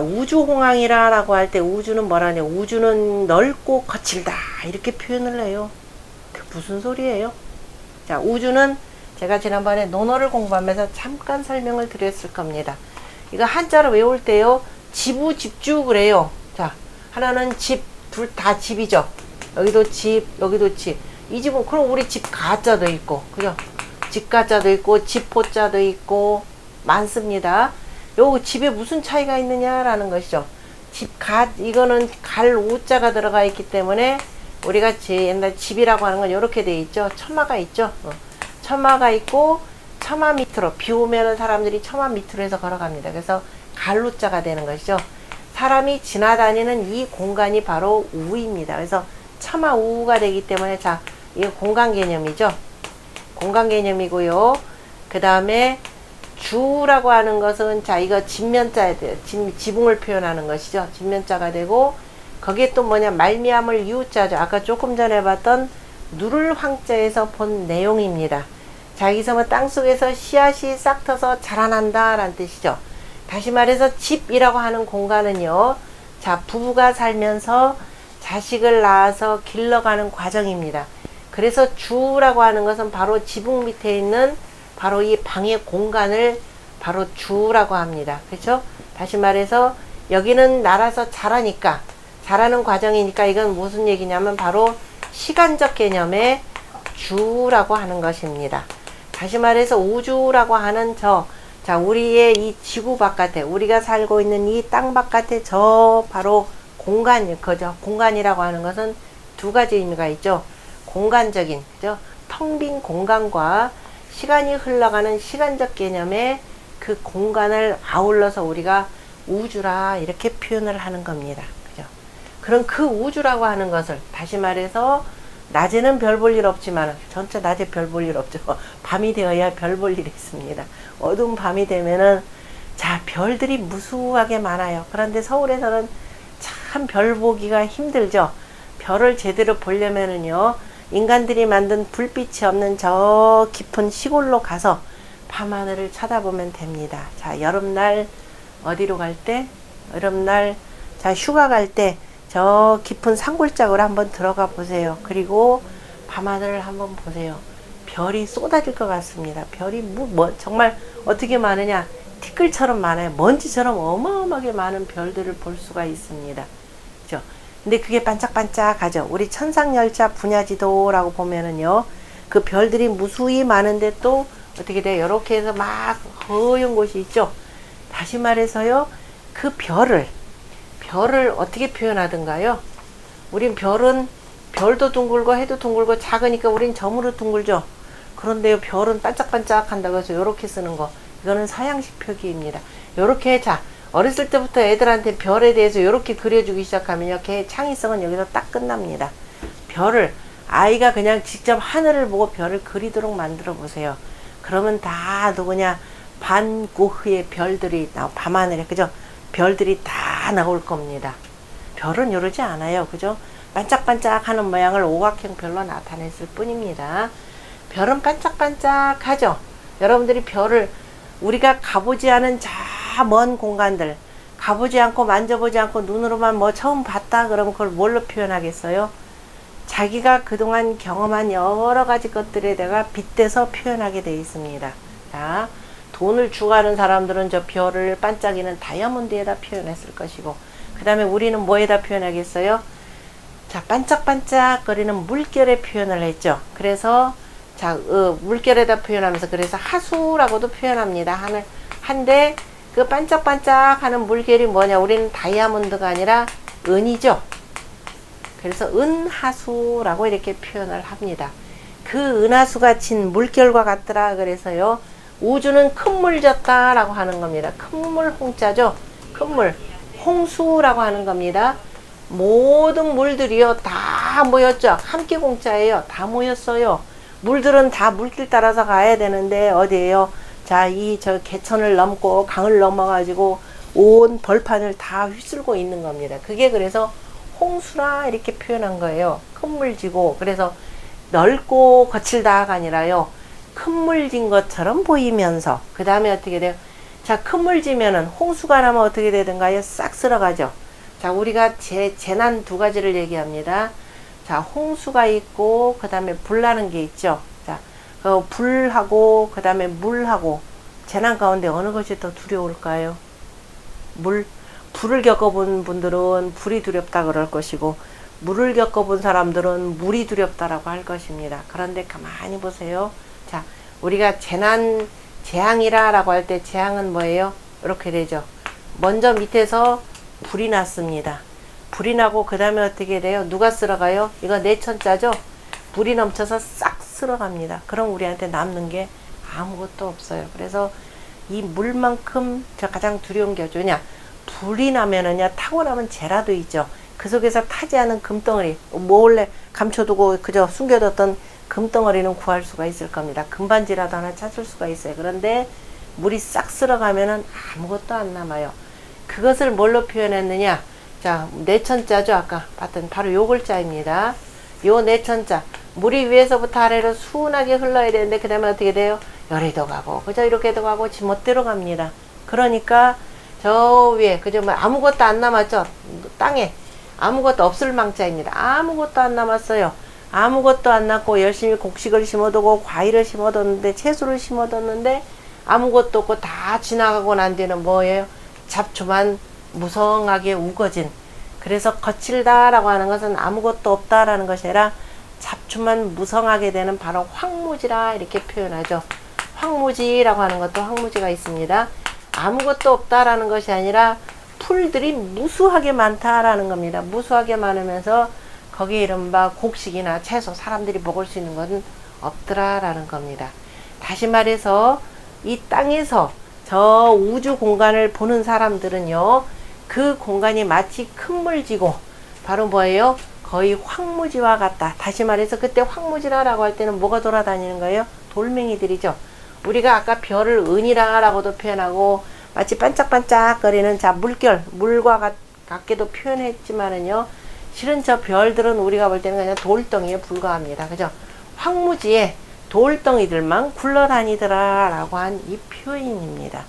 우주홍황이라고 할 때 우주는 뭐라냐? 우주는 넓고 거칠다 이렇게 표현을 해요. 그 무슨 소리예요? 자, 우주는 제가 지난번에 논어를 공부하면서 잠깐 설명을 드렸을 겁니다. 이거 한자로 외울 때요, 지부, 집주 그래요. 자, 하나는 집, 둘 다 집이죠. 여기도 집, 여기도 집. 이 집은 그럼 우리 집 가자도 있고, 그죠? 집 가자도 있고, 집포자도 있고 많습니다. 요 집에 무슨 차이가 있느냐라는 것이죠. 이거는 갈 우자가 들어가 있기 때문에 우리가 옛날 집이라고 하는 건 이렇게 돼 있죠. 처마가 있죠. 처마가 있고 처마 밑으로 비 오면은 사람들이 처마 밑으로 해서 걸어갑니다. 그래서 갈루자가 되는 것이죠. 사람이 지나다니는 이 공간이 바로 우입니다. 그래서 처마 우가 되기 때문에 자, 이게 공간 개념이죠. 공간 개념이고요. 그 다음에 주라고 하는 것은 자, 이거 진면자에 돼요. 지붕을 표현하는 것이죠. 진면자가 되고 거기에 또 뭐냐, 말미암을 유자죠. 아까 조금 전에 봤던 누를 황자에서 본 내용입니다. 자, 여기서 뭐 땅속에서 씨앗이 싹 터서 자라난다 라는 뜻이죠. 다시 말해서 집이라고 하는 공간은요, 자, 부부가 살면서 자식을 낳아서 길러가는 과정입니다. 그래서 주라고 하는 것은 바로 지붕 밑에 있는 바로 이 방의 공간을 바로 주라고 합니다. 그렇죠? 다시 말해서 여기는 날아서 자라니까, 자라는 과정이니까 이건 무슨 얘기냐면 바로 시간적 개념의 주라고 하는 것입니다. 다시 말해서 우주라고 하는 자, 우리의 이 지구 바깥에, 우리가 살고 있는 이 땅 바깥에 저 바로 그죠? 공간이라고 하는 것은 두 가지 의미가 있죠. 공간적인, 그죠? 텅 빈 공간과 시간이 흘러가는 시간적 개념의 그 공간을 아울러서 우리가 우주라 이렇게 표현을 하는 겁니다. 그죠? 그럼 그 우주라고 하는 것을 다시 말해서 낮에는 별 볼 일 없지만 전체 낮에 별 볼 일 없죠. 밤이 되어야 별 볼 일이 있습니다. 어두운 밤이 되면은 자, 별들이 무수하게 많아요. 그런데 서울에서는 참 별 보기가 힘들죠. 별을 제대로 보려면은요, 인간들이 만든 불빛이 없는 저 깊은 시골로 가서 밤하늘을 쳐다보면 됩니다. 자, 여름날 어디로 갈 때? 여름날 자, 휴가 갈 때 저 깊은 산골짜기로 한번 들어가 보세요. 그리고 밤하늘을 한번 보세요. 별이 쏟아질 것 같습니다. 별이 정말 어떻게 많으냐? 티끌처럼 많아요. 먼지처럼 어마어마하게 많은 별들을 볼 수가 있습니다. 그죠? 근데 그게 반짝반짝하죠. 우리 천상열차 분야지도라고 보면은요, 그 별들이 무수히 많은데 또 어떻게 돼요? 이렇게 해서 막 허연 곳이 있죠. 다시 말해서요, 그 별을 어떻게 표현하던가요? 우린 별도 둥글고 해도 둥글고 작으니까 우린 점으로 둥글죠. 그런데요, 별은 반짝반짝 한다고 해서 이렇게 쓰는 거, 이거는 서양식 표기입니다. 이렇게, 자, 어렸을 때부터 애들한테 별에 대해서 이렇게 그려주기 시작하면요, 걔 창의성은 여기서 딱 끝납니다. 아이가 그냥 직접 하늘을 보고 별을 그리도록 만들어 보세요. 그러면 다 누구냐, 반고흐의 별들이 밤하늘에, 그죠? 별들이 다 나올 겁니다. 별은 이러지 않아요. 그죠? 반짝반짝 하는 모양을 오각형 별로 나타냈을 뿐입니다. 별은 반짝반짝 하죠? 여러분들이 별을, 우리가 가보지 않은 저 먼 공간들, 가보지 않고 만져보지 않고 눈으로만 뭐 처음 봤다 그러면 그걸 뭘로 표현하겠어요? 자기가 그동안 경험한 여러 가지 것들에다가 빗대서 표현하게 되어 있습니다. 자, 돈을 주가는 사람들은 저 별을 반짝이는 다이아몬드에다 표현했을 것이고, 그 다음에 우리는 뭐에다 표현하겠어요? 자, 반짝반짝거리는 물결에 표현을 했죠. 그래서 자, 물결에다 표현하면서 그래서 하수라고도 표현합니다. 한데 그 반짝반짝하는 물결이 뭐냐? 우리는 다이아몬드가 아니라 은이죠. 그래서 은하수라고 이렇게 표현을 합니다. 그 은하수가 진 물결과 같더라. 그래서요, 우주는 큰 물 졌다 라고 하는 겁니다. 큰 물 홍자죠. 큰 물, 홍수라고 하는 겁니다. 모든 물들이요 다 모였죠. 함께 공짜예요. 다 모였어요. 물들은 다 물길 따라서 가야 되는데 어디에요? 자, 저 개천을 넘고 강을 넘어가지고 온 벌판을 다 휩쓸고 있는 겁니다. 그게 그래서 홍수라 이렇게 표현한 거예요. 큰 물 지고, 그래서 넓고 거칠다가 아니라요, 큰 물 진 것처럼 보이면서, 그 다음에 어떻게 돼요? 자, 큰 물 지면은 홍수가 나면 어떻게 되든가요? 싹 쓸어가죠. 자, 우리가 재난 두 가지를 얘기합니다. 자, 홍수가 있고 그 다음에 불 나는 게 있죠. 자, 그 불하고 그 다음에 물하고 재난 가운데 어느 것이 더 두려울까요? 불을 겪어본 분들은 불이 두렵다 그럴 것이고, 물을 겪어본 사람들은 물이 두렵다라고 할 것입니다. 그런데 가만히 보세요. 자, 우리가 재앙이라고 할 때 재앙은 뭐예요? 이렇게 되죠. 먼저 밑에서 불이 났습니다. 불이 나고 그 다음에 어떻게 돼요? 누가 쓸어가요? 이거 내천자죠? 불이 넘쳐서 싹 쓸어갑니다. 그럼 우리한테 남는 게 아무것도 없어요. 그래서 이 물만큼 저 가장 두려운 게 어쩌냐? 불이 나면은요, 타고 나면 재라도 있죠. 그 속에서 타지 않은 금덩어리, 몰래 감춰두고 그저 숨겨뒀던 금덩어리는 구할 수가 있을 겁니다. 금반지라도 하나 찾을 수가 있어요. 그런데 물이 싹 쓸어가면은 아무것도 안 남아요. 그것을 뭘로 표현했느냐? 자, 내천자죠. 아까 봤던 바로 요 글자입니다. 요 내천자. 물이 위에서부터 아래로 순하게 흘러야 되는데 그 다음에 어떻게 돼요? 열이도 가고 그저 이렇게도 가고 지멋대로 갑니다. 그러니까 저 위에 그저 뭐 아무것도 안 남았죠. 땅에 아무것도 없을 망자입니다. 아무것도 안 남았어요. 아무것도 안 남고 열심히 곡식을 심어두고 과일을 심어뒀는데 채소를 심어뒀는데 아무것도 없고 다 지나가고 난 뒤는 뭐예요? 잡초만 무성하게 우거진. 그래서 거칠다라고 하는 것은 아무것도 없다라는 것이 아니라 잡초만 무성하게 되는 바로 황무지라 이렇게 표현하죠. 황무지라고 하는 것도 황무지가 있습니다. 아무것도 없다라는 것이 아니라 풀들이 무수하게 많다라는 겁니다. 무수하게 많으면서 거기에 이른바 곡식이나 채소, 사람들이 먹을 수 있는 것은 없더라라는 겁니다. 다시 말해서 이 땅에서 저 우주 공간을 보는 사람들은요, 그 공간이 마치 큰 물지고 바로 뭐예요? 거의 황무지와 같다. 다시 말해서 그때 황무지라고 할 때는 뭐가 돌아다니는 거예요? 돌멩이들이죠. 우리가 아까 별을 은이라고도 표현하고 마치 반짝반짝거리는 자 물결, 물과 같게도 표현했지만은요, 실은 저 별들은 우리가 볼 때는 그냥 돌덩이에 불과합니다. 그죠? 황무지에 돌덩이들만 굴러다니더라 라고 한 이 표현입니다.